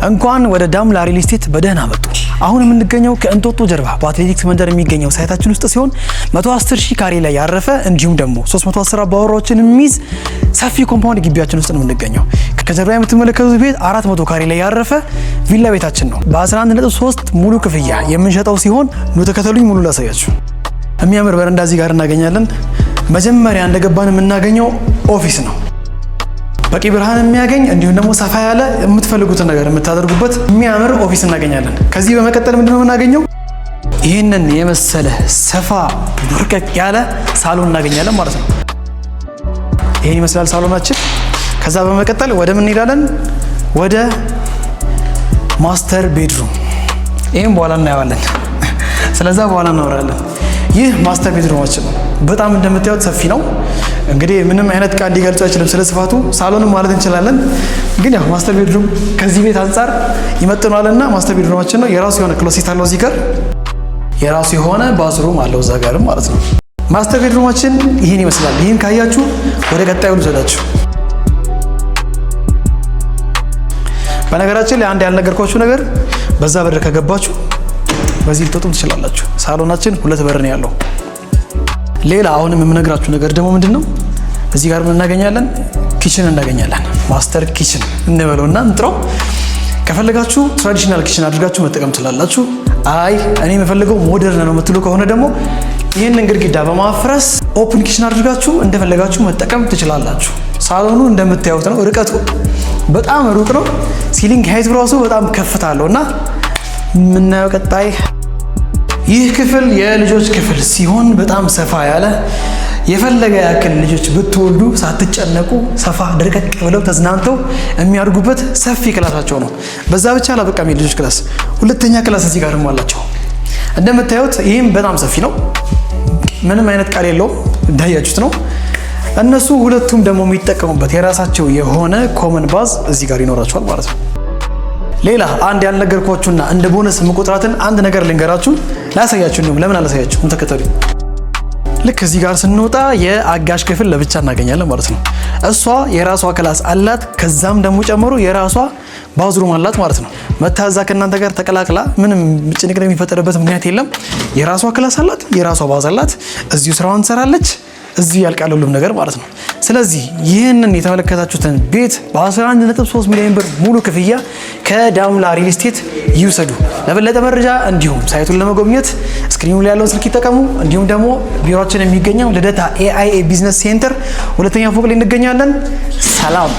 እንኳን ወደ ዳምላ ሪል ስቴት በደህና መጡ። አሁን የምንገኘው ከእንጦጦ ጀርባ በአትሌቲክስ መንደር የሚገኘው ሳይታችን ውስጥ ሲሆን 110,000 ካሬ ላይ ያረፈ እንዲሁም ደግሞ 310 አባወራዎችን የሚይዝ ሰፊ ኮምፓውንድ ግቢያችን ውስጥ ነው የምንገኘው። ከጀርባ የምትመለከቱት ቤት 400 ካሬ ላይ ያረፈ ቪላ ቤታችን ነው። በ11.3 ሙሉ ክፍያ የምንሸጠው ሲሆን ኑ ተከተሉኝ፣ ሙሉ ላሳያችሁ። የሚያምር በረንዳ እዚህ ጋር እናገኛለን። መጀመሪያ እንደገባን የምናገኘው ኦፊስ ነው። በቂ ብርሃን የሚያገኝ እንዲሁም ደግሞ ሰፋ ያለ የምትፈልጉትን ነገር የምታደርጉበት የሚያምር ኦፊስ እናገኛለን። ከዚህ በመቀጠል ምንድነው የምናገኘው? ይህንን የመሰለ ሰፋ በርከክ ያለ ሳሎን እናገኛለን ማለት ነው። ይሄን ይመስላል ሳሎናችን። ከዛ በመቀጠል ወደ ምን እንሄዳለን? ወደ ማስተር ቤድሩም። ይሄን በኋላ እናየዋለን። ስለዛ በኋላ እናወራለን። ይህ ማስተር ቤድሩማችን ነው። በጣም እንደምታዩት ሰፊ ነው። እንግዲህ ምንም አይነት ቃል ሊገልጽ አይችልም ስለ ስፋቱ። ሳሎንም ማለት እንችላለን፣ ግን ያው ማስተር ቤድሩም ከዚህ ቤት አንጻር ይመጥናልና ማስተር ቤድሩማችን ነው። የራሱ የሆነ ክሎሴት አለው እዚህ ጋር፣ የራሱ የሆነ ባዝሩም አለው እዛ ጋርም ማለት ነው። ማስተር ቤድሩማችን ይህን ይመስላል። ይህን ካያችሁ ወደ ቀጣዩ ልውሰዳችሁ። በነገራችን ላይ አንድ ያልነገርኳችሁ ነገር፣ በዛ በር ከገባችሁ በዚህ ልትወጡም ትችላላችሁ። ሳሎናችን 2 በር ነው ያለው። ሌላ አሁንም የምነግራችሁ ነገር ደግሞ ምንድነው? እዚህ ጋር ምን እናገኛለን? ኪችን እናገኛለን። ማስተር ኪችን እንበለውና እንጥረው። ከፈለጋችሁ ትራዲሽናል ኪችን አድርጋችሁ መጠቀም ትችላላችሁ። አይ እኔ የምፈልገው ሞደርን ነው የምትሉ ከሆነ ደግሞ ይህንን ግድግዳ በማፍረስ ኦፕን ኪችን አድርጋችሁ እንደፈለጋችሁ መጠቀም ትችላላችሁ። ሳሎኑ እንደምታዩት ነው። ርቀቱ በጣም ሩቅ ነው። ሲሊንግ ሃይት ራሱ በጣም ከፍታ አለውና የምናየው ቀጣይ ይህ ክፍል የልጆች ክፍል ሲሆን በጣም ሰፋ ያለ የፈለገ ያክል ልጆች ብትወልዱ ሳትጨነቁ ሰፋ ድርቀቅ ብለው ተዝናንተው የሚያድጉበት ሰፊ ክላሳቸው ነው። በዛ ብቻ አላበቃም። የልጆች ክላስ 2ኛ ክላስ እዚህ ጋርም አላቸው። እንደምታዩት ይህም በጣም ሰፊ ነው። ምንም አይነት ቃል የለውም፣ እንዳያችሁት ነው። እነሱ ሁለቱም ደግሞ የሚጠቀሙበት የራሳቸው የሆነ ኮመን ባዝ እዚህ ጋር ይኖራቸዋል ማለት ነው። ሌላ አንድ ያልነገርኳችሁና እንደ ቦነስ የምቆጥራትን አንድ ነገር ልንገራችሁ፣ ላሳያችሁ ነው። ለምን አላሳያችሁ? ተከተሉ። ልክ እዚህ ጋር ስንወጣ የአጋሽ ክፍል ለብቻ እናገኛለን ማለት ነው። እሷ የራሷ ክላስ አላት። ከዛም ደግሞ ጨምሮ የራሷ ባዝሩም አላት ማለት ነው። መታዛ ከእናንተ ጋር ተቀላቅላ ምንም ጭንቅንቅ የሚፈጠርበት ምክንያት የለም። የራሷ ክላስ አላት፣ የራሷ ባዝ አላት። እዚሁ ስራዋን ትሰራለች። እዚህ ያልቃል ሁሉም ነገር ማለት ነው። ስለዚህ ይህንን የተመለከታችሁትን ቤት በ11.3 ሚሊዮን ብር ሙሉ ክፍያ ከዳምላ ሪል ስቴት ይውሰዱ። ለበለጠ መረጃ እንዲሁም ሳይቱን ለመጎብኘት ስክሪኑ ላይ ያለውን ስልክ ይጠቀሙ። እንዲሁም ደግሞ ቢሮአችን የሚገኘው ልደታ ኤአይኤ ቢዝነስ ሴንተር 2ኛ ፎቅ ላይ እንገኛለን። ሰላም።